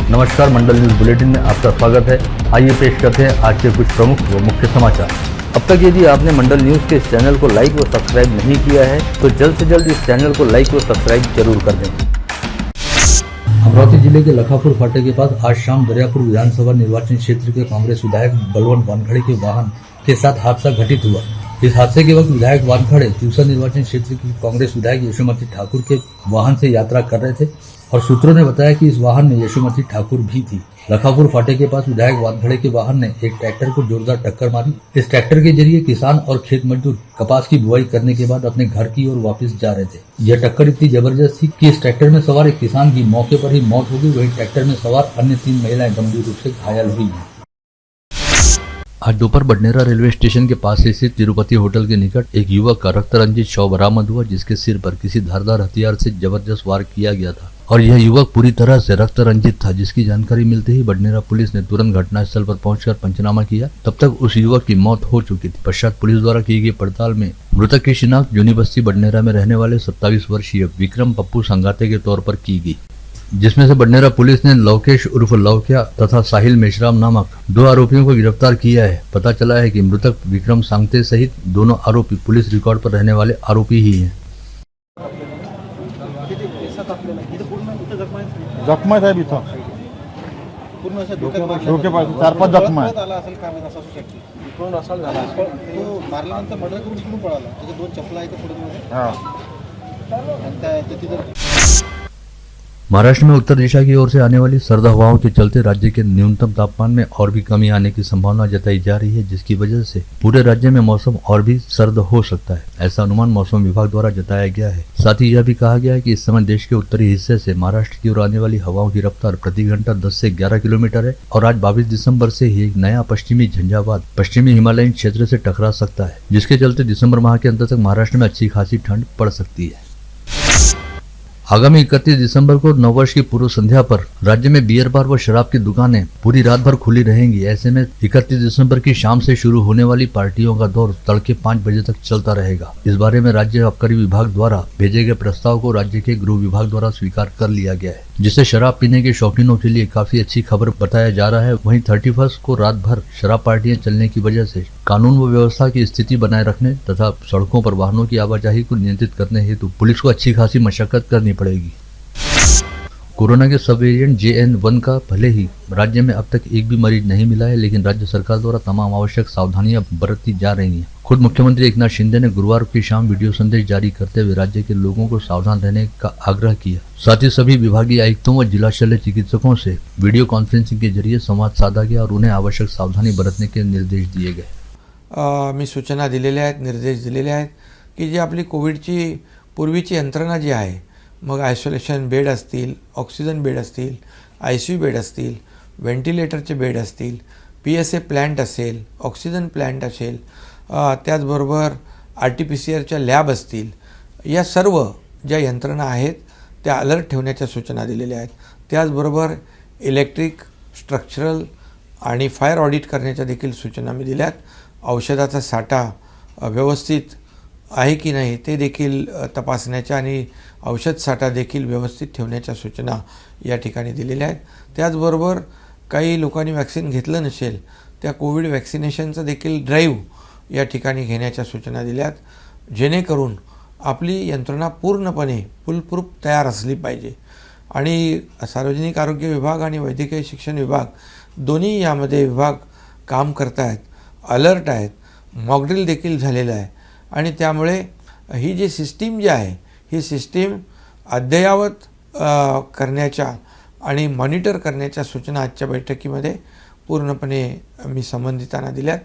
नमस्कार, मंडल news bulletin में आपका स्वागत है। आइए पेश करते हैं आज के कुछ प्रमुख व मुख्य समाचार। अब तक यदि आपने मंडल न्यूज के इस चैनल को लाइक व सब्सक्राइब नहीं किया है तो जल्द से जल्द इस चैनल को लाइक व सब्सक्राइब जरूर कर दें। अमरावती जिले के लखापुर फाटे के पास आज शाम दरियापुर विधानसभा निर्वाचन क्षेत्र के कांग्रेस विधायक बलवंत वानखड़े के वाहन के साथ हादसा घटित हुआ। इस हादसे के वक्त विधायक वानखड़े तिवसा निर्वाचन क्षेत्र की कांग्रेस विधायक यशोमती ठाकुर के वाहन से यात्रा कर रहे थे और सूत्रों ने बताया कि इस वाहन में यशोमती ठाकुर भी थी। लखापुर फाटे के पास विधायक वानखड़े के वाहन ने एक ट्रैक्टर को जोरदार टक्कर मारी। इस ट्रैक्टर के जरिए किसान और खेत मजदूर कपास की बुआई करने के बाद अपने घर की ओर वापस जा रहे थे। यह टक्कर इतनी जबरदस्त थी कि इस ट्रैक्टर में सवार एक किसान की मौके पर ही मौत हो गई। वहीं ट्रैक्टर में सवार अन्य 3 महिलाएं गंभीर रूप से घायल हुई हैं। आज दोपहर बडनेरा रेलवे स्टेशन के पास स्थित तिरुपति होटल के निकट एक युवक का रक्तरंजित शव बरामद हुआ, जिसके सिर पर किसी धारदार हथियार से जबरदस्त वार किया गया था और यह युवक पूरी तरह से रक्त रंजित था। जिसकी जानकारी मिलते ही बडनेरा पुलिस ने तुरंत घटनास्थल पर पहुंचकर पंचनामा किया। तब तक उस युवक की मौत हो चुकी थी। पश्चात पुलिस द्वारा की गई पड़ताल में मृतक की शिनाख्त जूनी बस्ती बडनेरा में रहने वाले 27 वर्षीय विक्रम पप्पू संगाते के तौर पर की गई, जिसमें से बडनेरा पुलिस ने लवकेश उर्फ लवक्या तथा साहिल मेश्राम नामक 2 आरोपियों को गिरफ्तार किया है। पता चला है कि मृतक विक्रम सांगते सहित दोनों आरोपी पुलिस रिकॉर्ड पर रहने वाले आरोपी ही हैं। जखमा साहेब इथं पूर्ण अशा डोक्यापासून 4-5 जखमा आहेत. आला असेल का असू शकते. इकडून असाल झाला तो मारल्यानंतर मर्डर करून इकडून पळाला. त्याचे 2 चपला आहेत पुढे मध्ये हां. आणि त्या तिथं महाराष्ट्र में उत्तर दिशा की ओर से आने वाली सर्द हवाओं के चलते राज्य के न्यूनतम तापमान में और भी कमी आने की संभावना जताई जा रही है, जिसकी वजह से पूरे राज्य में मौसम और भी सर्द हो सकता है। ऐसा अनुमान मौसम विभाग द्वारा जताया गया है। साथ ही यह भी कहा गया है कि इस समय देश के उत्तरी हिस्से से महाराष्ट्र की ओर आने वाली हवाओं की रफ्तार प्रति घंटा 10 से 11 किलोमीटर है और आज 22 दिसंबर से ही एक नया पश्चिमी झंझावात पश्चिमी हिमालयन क्षेत्र से टकरा सकता है, जिसके चलते दिसंबर माह के अंत तक महाराष्ट्र में अच्छी खासी ठंड पड़ सकती है। आगामी 31 दिसंबर को नववर्ष की पूर्व संध्या पर राज्य में बियर बार व शराब की दुकानें पूरी रात भर खुली रहेंगी। ऐसे में 31 दिसंबर की शाम से शुरू होने वाली पार्टियों का दौर तड़के 5 बजे तक चलता रहेगा। इस बारे में राज्य आबकारी विभाग द्वारा भेजे गए प्रस्ताव को राज्य के गृह विभाग द्वारा स्वीकार कर लिया गया है, जिसे शराब पीने के शौकीनों के लिए काफी अच्छी खबर बताया जा रहा है। वहीं 31 को रात भर शराब पार्टियां चलने की वजह से कानून व व्यवस्था की स्थिति बनाए रखने तथा सड़कों पर वाहनों की आवाजाही को नियंत्रित करने हेतु पुलिस को अच्छी खासी मशक्कत करनी पड़ेगी। कोरोना के सब वेरिएंट JN1 का भले ही राज्य में अब तक एक भी मरीज नहीं मिला है, लेकिन राज्य सरकार द्वारा तमाम आवश्यक सावधानियां बरती जा रही हैं। खुद मुख्यमंत्री एकनाथ शिंदे ने गुरुवार की शाम वीडियो संदेश जारी करते हुए राज्य के लोगों को सावधान रहने का आग्रह किया। साथ ही सभी विभागीय आयुक्तों व जिला शल्य चिकित्सकों से वीडियो कॉन्फ्रेंसिंग के जरिए संवाद साधा गया और उन्हें आवश्यक सावधानी बरतने के निर्देश दिए गए। मी सूचना दिलेल्या आहेत, निर्देश दिलेले आहेत की जी आपली कोविडची पूर्वीची यंत्रणा जी आहे, मग आयसोलेशन बेड असतील, ऑक्सिजन बेड असतील, ICU बेड असतील, व्हेंटिलेटरचे बेड असतील, PSA प्लांट असेल, ऑक्सिजन प्लांट असेल, त्याचबरोबर RT-PCR लॅब असतील, या सर्व ज्या यंत्रणा आहेत त्या अलर्ट ठेवण्याच्या सूचना दिलेल्या आहेत। त्याचबरोबर इलेक्ट्रिक, स्ट्रक्चरल आणि फायर ऑडिट करण्याच्या देखील सूचना मी दिल्यात। औषधाचा साठा व्यवस्थित आहे की नाही ते देखील तपासण्याच्या आणि औषध साठा देखील व्यवस्थित ठेवण्याच्या सूचना या ठिकाणी दिलेल्या आहेत। त्याचबरोबर काही लोकांनी वॅक्सिन घेतलं नसेल त्या कोविड वॅक्सिनेशनचं देखील ड्राईव्ह या ठिकाणी घेण्याच्या सूचना दिल्यात, जेणेकरून आपली यंत्रणा पूर्णपणे फुलप्रूफ तयार असली पाहिजे। आणि सार्वजनिक आरोग्य विभाग आणि वैद्यकीय शिक्षण विभाग दोन्ही यामध्ये विभाग काम करत आहेत, अलर्ट आहेत, मॉकड्रिल देखील झालेलं आहे आणि त्यामुळे ही जी सिस्टीम जी आहे ही सिस्टीम अद्ययावत करण्याच्या आणि मॉनिटर करण्याच्या सूचना आजच्या बैठकीमध्ये पूर्णपणे मी संबंधितांना दिल्यात।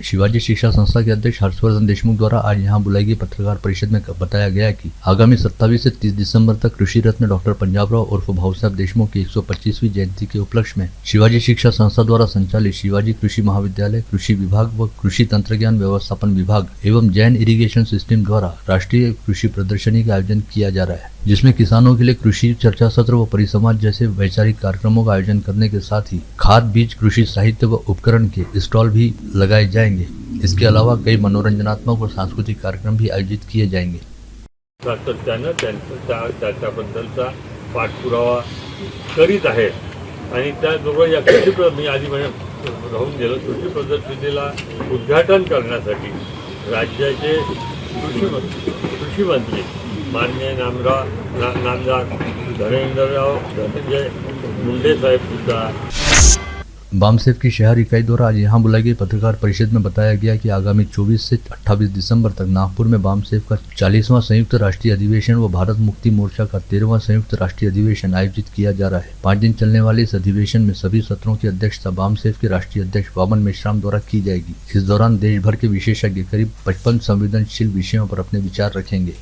शिवाजी शिक्षा संस्था के अध्यक्ष हर्षवर्धन देशमुख द्वारा आज यहां बुलाई गई पत्रकार परिषद में बताया गया कि आगामी 27 से 30 दिसंबर तक कृषि रत्न डॉक्टर पंजाबराव उर्फ भाऊसाहब देशमुख की 125वीं जयंती के उपलक्ष्य में शिवाजी शिक्षा संस्था द्वारा संचालित शिवाजी कृषि महाविद्यालय, कृषि विभाग व कृषि तंत्रज्ञान व्यवस्थापन विभाग एवं जैन इरिगेशन सिस्टम द्वारा राष्ट्रीय कृषि प्रदर्शनी का आयोजन किया जा रहा है, जिसमें किसानों के लिए कृषि चर्चा सत्र व परिसंवाद जैसे वैचारिक कार्यक्रमों का आयोजन करने के साथ ही खाद, बीज, कृषि साहित्य व उपकरण के स्टॉल भी लगाए जाएंगे। इसके अलावा कई मनोरंजनात्मक और सांस्कृतिक कार्यक्रम भी आयोजित किए जाएंगे। सातत्यानं त्याच्याबद्दलचा पाठपुरावा करीत आहेत आणि त्याचबरोबर या मी आधी राहून गेलो कृषी प्रदर्शनीला उद्घाटन करण्यासाठी राज्याचे कृषी मंत्री माननीय नामदार धर्मेंद्रराव धनंजय मुंडे साहेब सुद्धा। बामसेफ की शहर इकाई द्वारा आज यहाँ बुलाई गई पत्रकार परिषद में बताया गया कि आगामी 24 से 28 दिसंबर तक नागपुर में बामसेफ का 40वां संयुक्त राष्ट्रीय अधिवेशन व भारत मुक्ति मोर्चा का 13वां संयुक्त राष्ट्रीय अधिवेशन आयोजित किया जा रहा है। 5 दिन चलने वाले इस अधिवेशन में सभी सत्रों की अध्यक्षता बामसेफ के राष्ट्रीय अध्यक्ष वामन मेश्राम द्वारा की जाएगी। इस दौरान देश भर के विशेषज्ञ करीब 55 संवेदनशील विषयों पर अपने विचार रखेंगे।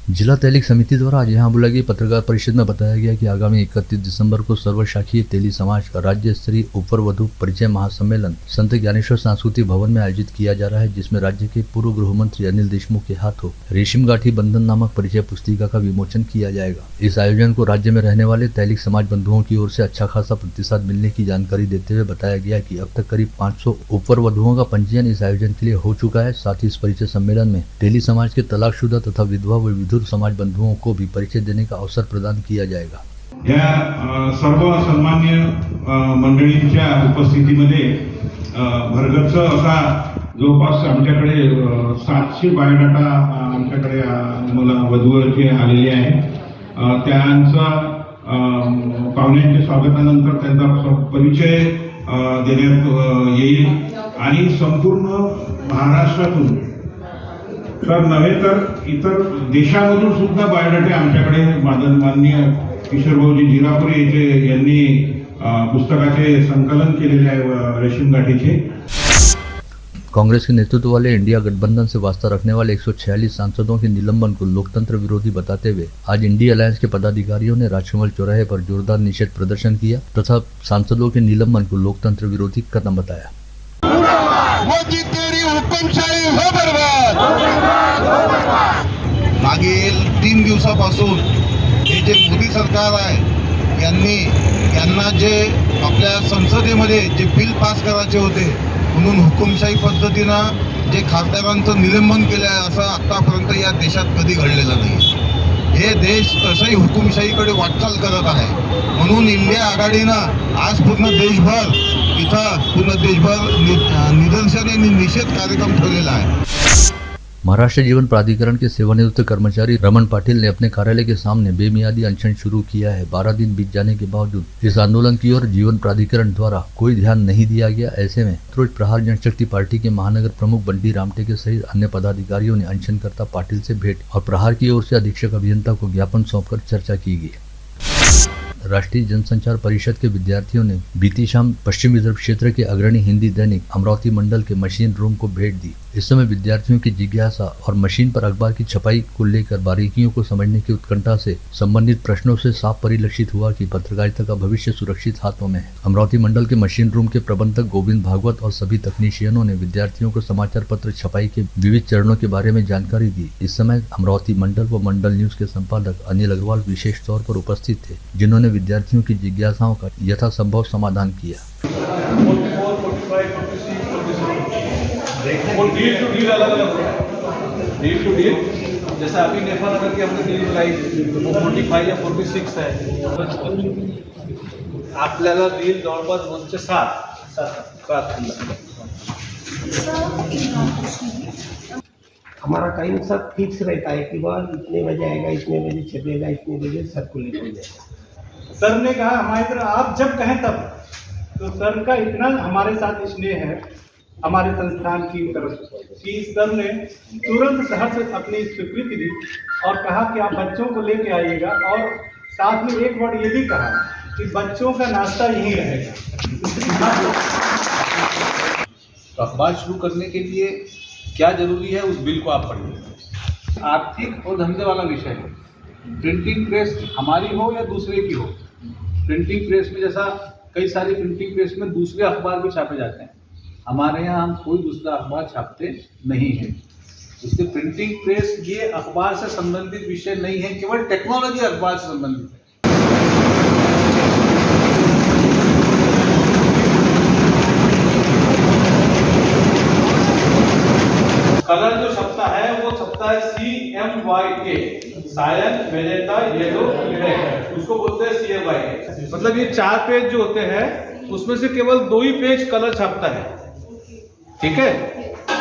जिला तैलिक समिति द्वारा आज यहाँ बुलाई गई पत्रकार परिषद में बताया गया कि आगामी 31 दिसंबर को सर्वशाखीय तेली समाज का राज्य स्तरीय ऊपर वधु परिचय महासम्मेलन संत ज्ञानेश्वर सांस्कृतिक भवन में आयोजित किया जा रहा है, जिसमें राज्य के पूर्व गृह मंत्री अनिल देशमुख के हाथों रेशम गाठी बंधन नामक परिचय पुस्तिका का विमोचन किया जाएगा। इस आयोजन को राज्य में रहने वाले तैलिक समाज बंधुओं की ओर से अच्छा खासा प्रतिसाद मिलने की जानकारी देते हुए बताया गया कि अब तक करीब 500 ऊपर वधुओं का पंजीयन इस आयोजन के लिए हो चुका है। साथ ही इस परिचय सम्मेलन में तेली समाज के तलाकशुदा तथा विधवा व विधुर समाज बंधुओं को भी परिचय देने का अवसर प्रदान किया जाएगा। या सर्व सन्मान्य मंडळींच्या उपस्थितीमध्ये भरगच्च असा जवळपास आमच्याकडे 700 बायोडाटा आमच्याकडे मला वधूवरचे आलेले आहेत। त्यांचा पाहुण्यांच्या स्वागतानंतर त्यांचा परिचय देण्यात येईल आणि संपूर्ण महाराष्ट्रातून तर नव्हे तर इतर देशामधून सुद्धा बायोडाटे आमच्याकडे माननीय किशोरभाऊजी जिरापुरे यांनी पुस्तकाचे संकलन केलेले आहे रेशीम गाठीचे। कांग्रेस के नेतृत्व वाले इंडिया गठबंधन से वास्ता रखने वाले 146 सांसदों के निलंबन को लोकतंत्र विरोधी बताते हुए आज इंडिया अलायंस के पदाधिकारियों ने राजकमल चौराहे पर जोरदार निषेध प्रदर्शन किया तथा सांसदों के निलंबन को लोकतंत्र विरोधी कदम बताया। मोदी तेरी हुकुमशाही हो बर्बाद। मागील 3 दिवसापासून हे जे मोदी सरकार आहे यांना जे आपल्या संसदेमध्ये जे बिल पास करायचे होते म्हणून हुकुमशाही पद्धतीनं जे खासदारांचं निलंबन केलं आहे असं आतापर्यंत या देशात कधी घडलेलं नाही। हे देश तसंही हुकुमशाहीकडे वाटचाल करत आहे म्हणून इंडिया आघाडीनं आज पूर्ण देशभर निदर्शने निषेध कार्यक्रम ठेवलेला आहे। महाराष्ट्र जीवन प्राधिकरण के सेवानिवृत्त कर्मचारी रमन पाटिल ने अपने कार्यालय के सामने बेमियादी अनशन शुरू किया है। 12 दिन बीत जाने के बावजूद इस आंदोलन की ओर जीवन प्राधिकरण द्वारा कोई ध्यान नहीं दिया गया। ऐसे में रोज प्रहार जनशक्ति पार्टी के महानगर प्रमुख बंटी रामटे के सहित अन्य पदाधिकारियों ने अनशनकर्ता पाटिल से भेंट और प्रहार की ओर से अधीक्षक अभियंता को ज्ञापन सौंपकर चर्चा की गई। राष्ट्रीय जनसंचार परिषद के विद्यार्थियों ने बीती शाम पश्चिम विदर्भ क्षेत्र के अग्रणी हिंदी दैनिक अमरावती मंडल के मशीन रूम को भेंट दी। इस समय विद्यार्थियों की जिज्ञासा और मशीन पर अखबार की छपाई को लेकर बारीकियों को समझने की उत्कंठा से संबंधित प्रश्नों से साफ परिलक्षित हुआ कि पत्रकारिता का भविष्य सुरक्षित हाथों में है। अमरावती मंडल के मशीन रूम के प्रबंधक गोविंद भागवत और सभी तकनीशियनों ने विद्यार्थियों को समाचार पत्र छपाई के विविध चरणों के बारे में जानकारी दी। इस समय अमरावती मंडल व मंडल न्यूज के संपादक अनिल अग्रवाल विशेष तौर पर उपस्थित थे, जिन्होंने विद्यार्थियों की जिज्ञासाओं का यथासंभव समाधान किया। वो डील टू डील अलग अलग होगा। डील टू डील जैसे अभी नेफा नगर की हमने डील बुलाई वो 45 या 46 है। आपल्याला डील जवळपास 2 से 7 हमारा टाइम सब फिक्स रहता है कि वह इतने बजे आएगा, इतने बजे छपेगा, इतने बजे सर्कुलेट हो जाएगा। सर ने कहा हमारी तरह आप जब कहें तब। तो सर का इतना हमारे साथ स्नेह है हमारे संस्थान की तरफ कि सर ने तुरंत सहर्ष अपनी स्वीकृति दी और कहा कि आप बच्चों को लेके आइएगा और साथ में एक वर्ड ये भी कहा कि बच्चों का नाश्ता यहीं रहेगा। तो अखबार शुरू करने के लिए क्या जरूरी है उस बिल को आप पढ़िए। आर्थिक और धंधे वाला विषय है। प्रिंटिंग प्रेस हमारी हो या दूसरे की हो, प्रिंटिंग प्रेस में जैसा कई सारी प्रिंटिंग प्रेस में दूसरे अखबार भी छापे जाते हैं, हमारे यहाँ हम कोई दूसरा अखबार छापते नहीं है। इसलिए प्रिंटिंग प्रेस ये अखबार से संबंधित विषय नहीं है, केवल टेक्नोलॉजी अखबार से संबंधित है। कलर जो छपता है वो छपता है CMYK, cyan, magenta, yellow, black. उसको बोलते हैं CFY। मतलब ये 4 पेज जो होते हैं उसमें से केवल 2 ही पेज कलर छापता है, ठीक है।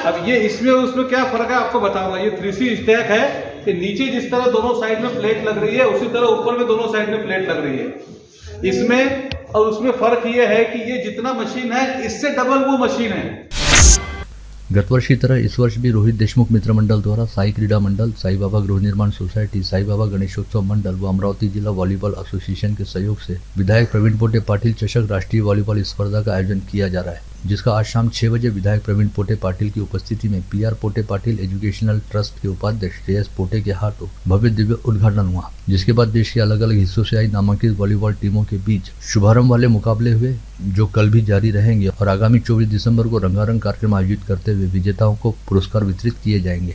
अब ये इसमें और उसमें क्या फर्क है आपको बताऊंगा। ये 3C स्टैक है कि नीचे जिस तरह दोनों साइड में प्लेट लग रही है उसी तरह ऊपर में दोनों साइड में प्लेट लग रही है। इसमें और उसमें फर्क ये है कि ये जितना मशीन है इससे डबल वो मशीन है। गत वर्ष की तरह इस वर्ष भी रोहित देशमुख मित्र मंडल द्वारा साई क्रीडा मंडल, साई बाबा गृह निर्माण सोसाइटी, साई बाबा गणेशोत्सव मंडल व अमरावती जिला वॉलीबॉल एसोसिएशन के सहयोग से विधायक प्रवीण पोटे पाटिल चषक राष्ट्रीय वॉलीबॉल स्पर्धा का आयोजन किया जा रहा है, जिसका आज शाम 6 बजे विधायक प्रवीण पोटे पाटिल की उपस्थिति में PR पोटे पाटिल एजुकेशनल ट्रस्ट के उपाध्यक्ष श्रेयस पोटे के हाथों भव्य दिव्य उद्घाटन हुआ, जिसके बाद देश के अलग अलग हिस्सों से आई नामांकित वॉलीबॉल टीमों के बीच शुभारंभ वाले मुकाबले हुए, जो कल भी जारी रहेंगे और आगामी 24 दिसंबर को रंगारंग कार्यक्रम आयोजित करते हुए विजेताओं को पुरस्कार वितरित किए जाएंगे।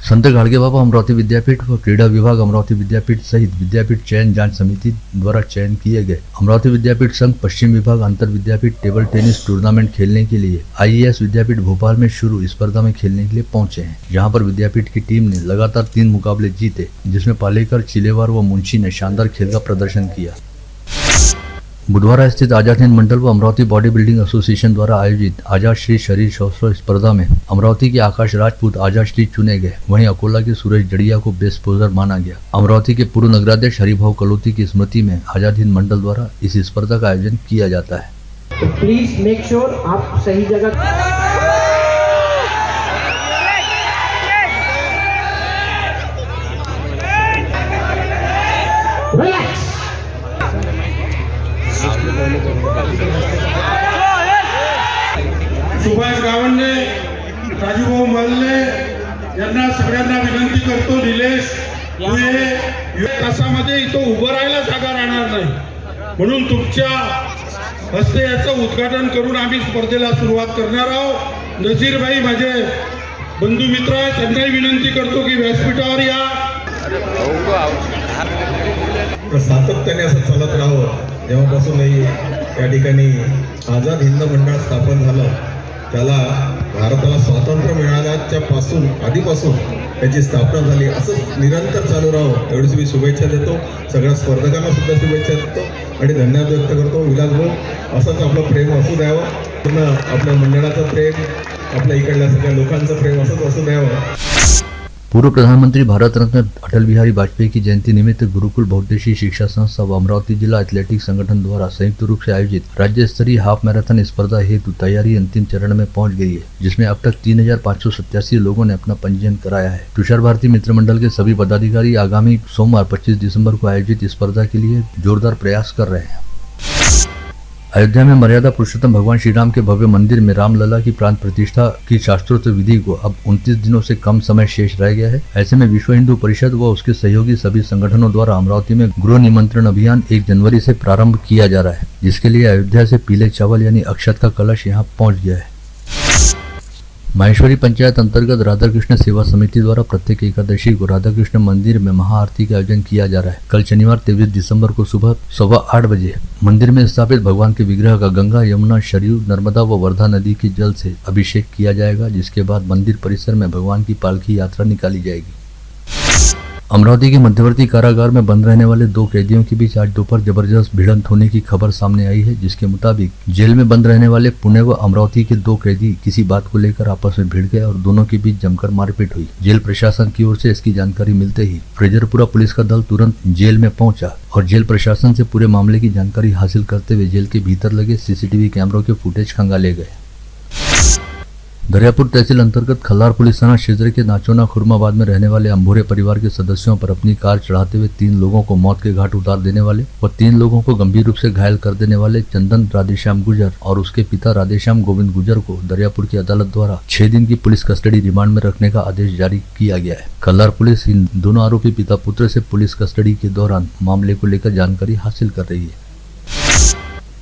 संत गाडगे बाबा अमरावती विद्यापीठ व क्रीडा विभाग अमरावती विद्यापीठ सहित विद्यापीठ चयन जांच समिति द्वारा चयन किए गए अमरावती विद्यापीठ संघ पश्चिम विभाग अंतर विद्यापीठ टेबल टेनिस टूर्नामेंट खेलने के लिए IAS विद्यापीठ भोपाल में शुरू स्पर्धा में खेलने के लिए पहुंचे हैं, जहां पर विद्यापीठ की टीम ने लगातार 3 मुकाबले जीते, जिसमें पालेकर, चिलेवार व मुंशी ने शानदार खेल का प्रदर्शन किया। बुधवार स्थित आजाद हिंद मंडल व अमरावती बॉडी बिल्डिंग एसोसिएशन द्वारा आयोजित आजाद श्री शरीर शौर्य स्पर्धा में अमरावती के आकाश राजपूत आजाद श्री चुने गए, वहीं अकोला के सुरेश जड़िया को बेस्ट पोजर माना गया। अमरावती के पूर्व नगराध्यक्ष हरिभाव कलोती की स्मृति में आजाद हिंद मंडल द्वारा इस स्पर्धा का आयोजन किया जाता है। तो प्लीज मेक श्योर आप सही जगह सुभाष गावंडे, राजूभाऊ मल्ले यांना सगळ्यांना विनंती करतो, निलेश तू तासामध्ये इथं उभं राहायला जागा राहणार नाही, म्हणून तुमच्या हस्ते याचं उद्घाटन करून आम्ही स्पर्धेला सुरुवात करणार आहोत। नजीर भाई माझे बंधू मित्र आहेत, त्यांनाही विनंती करतो की व्यासपीठावर या। सातत्याने असं चालत राहावं। जेव्हापासूनही या ठिकाणी आझाद हिंद मंडळ स्थापन झालं, त्याला भारताला स्वातंत्र्य मिळाल्याच्या पासून आधीपासून त्याची स्थापना झाली, असं निरंतर चालू राहावं एवढीच मी शुभेच्छा देतो। सगळ्या स्पर्धकांना सुद्धा शुभेच्छा देतो आणि धन्यवाद व्यक्त करतो। विलास भाऊ असंच आपलं प्रेम असू द्यावं, पूर्ण आपल्या मंडळाचं प्रेम, आपल्या इकडल्या सगळ्या लोकांचं प्रेम असंच असू द्यावं। पूर्व प्रधानमंत्री भारत रत्न अटल बिहारी वाजपेयी की जयंती निमित्त गुरुकुल बहुउद्देशीय शिक्षा संस्था व अमरावती जिला एथलेटिक संगठन द्वारा संयुक्त रूप से आयोजित राज्य स्तरीय हाफ मैराथन स्पर्धा हेतु तैयारी अंतिम चरण में पहुंच गई है, जिसमें अब तक 3587 लोगों ने अपना पंजीयन कराया है। तुषार भारती मित्र मंडल के सभी पदाधिकारी आगामी सोमवार 25 दिसंबर को आयोजित स्पर्धा के लिए जोरदार प्रयास कर रहे हैं। अयोध्या में मर्यादा पुरुषोत्तम भगवान श्री राम के भव्य मंदिर में रामलला की प्राण प्रतिष्ठा की शास्त्रोक्त विधि को अब 29 दिनों से कम समय शेष रह गया है। ऐसे में विश्व हिंदू परिषद व उसके सहयोगी सभी संगठनों द्वारा अमरावती में गृह निमंत्रण अभियान 1 जनवरी से प्रारंभ किया जा रहा है, जिसके लिए अयोध्या से पीले चावल यानी अक्षत का कलश यहाँ पहुँच गया है। माहेश्वरी पंचायत अंतर्गत राधाकृष्ण सेवा समिति द्वारा प्रत्येक एकादशी को राधाकृष्ण मंदिर में महाआरती का आयोजन किया जा रहा है। कल शनिवार 23 दिसंबर को सुबह 8:15 बजे मंदिर में स्थापित भगवान के विग्रह का गंगा, यमुना, सरयू, नर्मदा व वर्धा नदी के जल से अभिषेक किया जाएगा, जिसके बाद मंदिर परिसर में भगवान की पालकी यात्रा निकाली जाएगी। अमरावती के मध्यवर्ती कारागार में बंद रहने वाले 2 कैदियों के बीच आज दोपहर जबरदस्त भिड़ंत होने की खबर सामने आई है, जिसके मुताबिक जेल में बंद रहने वाले पुणे व अमरावती के 2 कैदी किसी बात को लेकर आपस में भिड़ गए और दोनों के बीच जमकर मारपीट हुई। जेल प्रशासन की ओर से इसकी जानकारी मिलते ही फ्रेजरपुरा पुलिस का दल तुरंत जेल में पहुंचा और जेल प्रशासन से पूरे मामले की जानकारी हासिल करते हुए जेल के भीतर लगे CCTV कैमरों के फुटेज खंगाले गए। दरियापुर तहसील अंतर्गत खल्लार पुलिस थाना क्षेत्र के नाचोना खुरमाबाद में रहने वाले अंभोरे परिवार के सदस्यों पर अपनी कार चढ़ाते हुए 3 लोगों को मौत के घाट उतार देने वाले व 3 लोगों को गंभीर रूप से घायल कर देने वाले चंदन राधेश्याम गुजर और उसके पिता राधेश्याम गोविंद गुजर को दरियापुर की अदालत द्वारा 6 दिन की पुलिस कस्टडी रिमांड में रखने का आदेश जारी किया गया है। खल्लार पुलिस इन दोनों आरोपी पिता पुत्र से पुलिस कस्टडी के दौरान मामले को लेकर जानकारी हासिल कर रही है।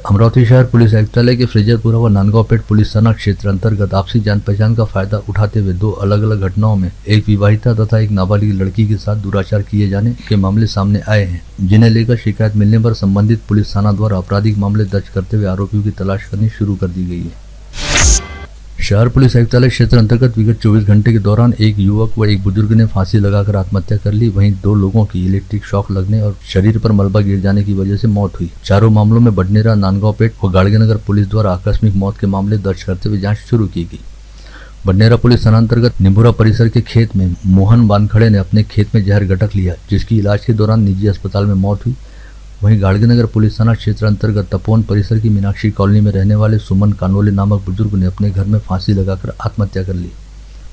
अमरावती शहर पुलिस आयुक्तालय के फ्रेजरपुरा व नांदगांवपेट पुलिस थाना क्षेत्र अंतर्गत आपसी जान पहचान का फायदा उठाते हुए 2 अलग अलग घटनाओं में एक विवाहिता तथा एक नाबालिग लड़की के साथ दुराचार किए जाने के मामले सामने आए हैं, जिन्हें लेकर शिकायत मिलने पर संबंधित पुलिस थाना द्वारा आपराधिक मामले दर्ज करते हुए आरोपियों की तलाश करनी शुरू कर दी गई है। शहर पुलिस आयुक्तालय क्षेत्र अंतर्गत विगत 24 घंटे के दौरान एक युवक व एक बुजुर्ग ने फांसी लगाकर आत्महत्या कर ली। वहीं 2 लोगों की इलेक्ट्रिक शॉक लगने और शरीर पर मलबा गिर जाने की वजह से मौत हुई। चारों मामलों में बडनेरा, नांदगांवपेट व गाड़गेनगर पुलिस द्वारा आकस्मिक मौत के मामले दर्ज करते हुए जांच शुरू की गई। बडनेरा पुलिस थानांतर्गत निम्बुरा परिसर के खेत में मोहन वानखड़े ने अपने खेत में जहर गटक लिया, जिसकी इलाज के दौरान निजी अस्पताल में मौत हुई। वहीं गाड़गेनगर पुलिस थाना क्षेत्र अंतर्गत तपोवन परिसर की मीनाक्षी कॉलोनी में रहने वाले सुमन कानोले नामक बुजुर्ग ने अपने घर में फांसी लगाकर आत्महत्या कर ली।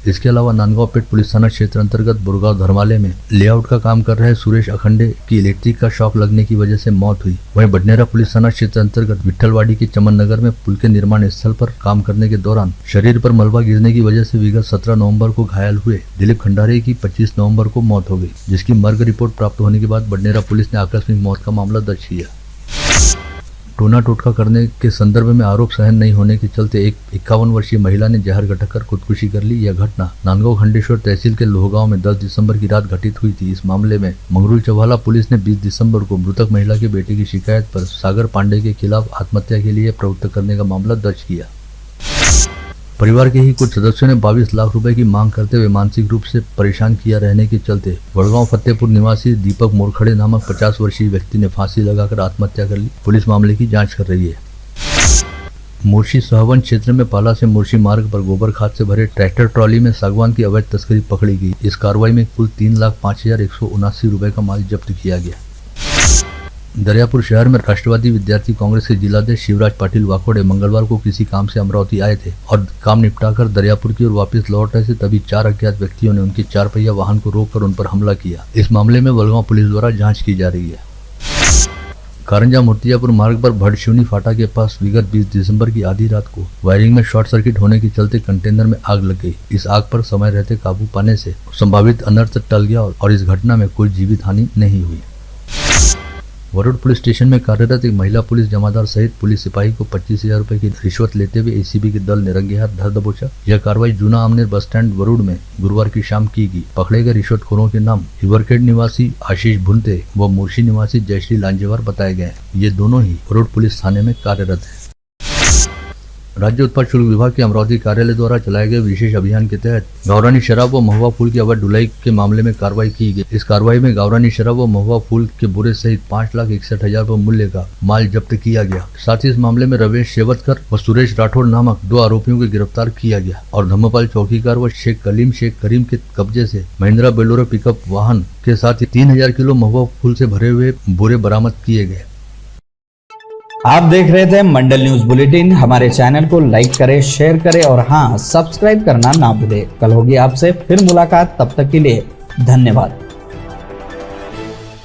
इसके अलावा नांदगांवपेट पुलिस थाना क्षेत्र अंतर्गत बुरगांव धर्मालय में लेआउट का काम कर रहे सुरेश अखंडे की इलेक्ट्रिक का शॉक लगने की वजह से मौत हुई। वहीं बडनेरा पुलिस थाना क्षेत्र अंतर्गत विट्ठलवाड़ी के चमन नगर में पुल के निर्माण स्थल पर काम करने के दौरान शरीर पर मलबा गिरने की वजह से विगत 17 नवंबर को घायल हुए दिलीप खंडारे की 25 नवंबर को मौत हो गई, जिसकी मर्ग रिपोर्ट प्राप्त होने के बाद बडनेरा पुलिस ने आकस्मिक मौत का मामला दर्ज किया। टोना टोटका करने के संदर्भ में आरोप सहन नहीं होने के चलते एक 51 वर्षीय महिला ने जहर गटककर खुदकुशी कर ली। यह घटना नांदगांव खंडेश्वर तहसील के लोहगांव में 10 दिसंबर की रात घटित हुई थी। इस मामले में मंगरूल चौवाला पुलिस ने 20 दिसंबर को मृतक महिला के बेटे की शिकायत पर सागर पांडे के खिलाफ आत्महत्या के लिए प्रवृत्त करने का मामला दर्ज किया। परिवार के ही कुछ सदस्यों ने 22 लाख रुपए की मांग करते हुए मानसिक रूप से परेशान किया रहने के चलते वडगांव फतेहपुर निवासी दीपक मोरखड़े नामक 50 वर्षीय व्यक्ति ने फांसी लगाकर आत्महत्या कर ली। पुलिस मामले की जांच कर रही है। मोर्शी सहवन क्षेत्र में पाला से मोर्शी मार्ग पर गोबर खाद से भरे ट्रैक्टर ट्रॉली में सागवान की अवैध तस्करी पकड़ी गई। इस कार्रवाई में कुल 3,05,179 रुपए का माल जब्त किया गया। दरियापुर शहर में राष्ट्रवादी विद्यार्थी कांग्रेस के जिलाध्यक्ष शिवराज पाटिल वाकोड़े मंगलवार को किसी काम से अमरावती आए थे और काम निपटाकर दरियापुर की ओर वापस लौट रहे थे, तभी 4 अज्ञात व्यक्तियों ने उनके 4 पहिया वाहन को रोककर उन पर हमला किया। इस मामले में वडगांव पुलिस द्वारा जांच की जा रही है। कारंजा मूर्तिजापुर मार्ग पर भड़शिवनी फाटा के पास विगत 20 दिसंबर की आधी रात को वायरिंग में शॉर्ट सर्किट होने के चलते कंटेनर में आग लग गई। इस आग पर समय रहते काबू पाने से संभावित अनर्थ टल गया और इस घटना में कोई जीवित हानि नहीं हुई। वरुड पुलिस स्टेशन में कार्यरत एक महिला पुलिस जमादार सहित पुलिस सिपाही को 25,000 रुपए की रिश्वत लेते हुए एसीबी के दल ने रंगे हाथ धर दबोचा। यह कार्रवाई जूना आमनेर बस स्टैंड वरुड में गुरुवार की शाम की गई। पकड़े गए रिश्वतखोरों के नाम हिवरखेड़ निवासी आशीष भुनते व मुर्शी निवासी जयश्री लांजेवार बताए गए। ये दोनों ही वरुड पुलिस थाने में कार्यरत है। राज्य उत्पाद शुल्क विभाग के अमरावती कार्यालय द्वारा चलाए गए विशेष अभियान के तहत गावरानी शराब व महुआ फूल की अवैध ढुलाई के मामले में कार्रवाई की गई। इस कार्रवाई में गावरानी शराब व महुआ फूल के बोरे सहित 5,61,000 रुपए मूल्य का माल जब्त किया गया। साथ ही इस मामले में रवेश शेवतकर व सुरेश राठौड़ नामक 2 आरोपियों को गिरफ्तार किया गया और धम्मपाल चौकीदार व शेख करीम के कब्जे से महिंद्रा बोलेरो पिकअप वाहन के साथ 3,000 किलो महुआ फूल से भरे हुए बोरे बरामद किए गए। आप देख रहे थे मंडल न्यूज बुलेटिन। हमारे चैनल को लाइक करें, शेयर करें और हाँ, सब्सक्राइब करना ना भूलें। कल होगी आपसे फिर मुलाकात, तब तक के लिए धन्यवाद।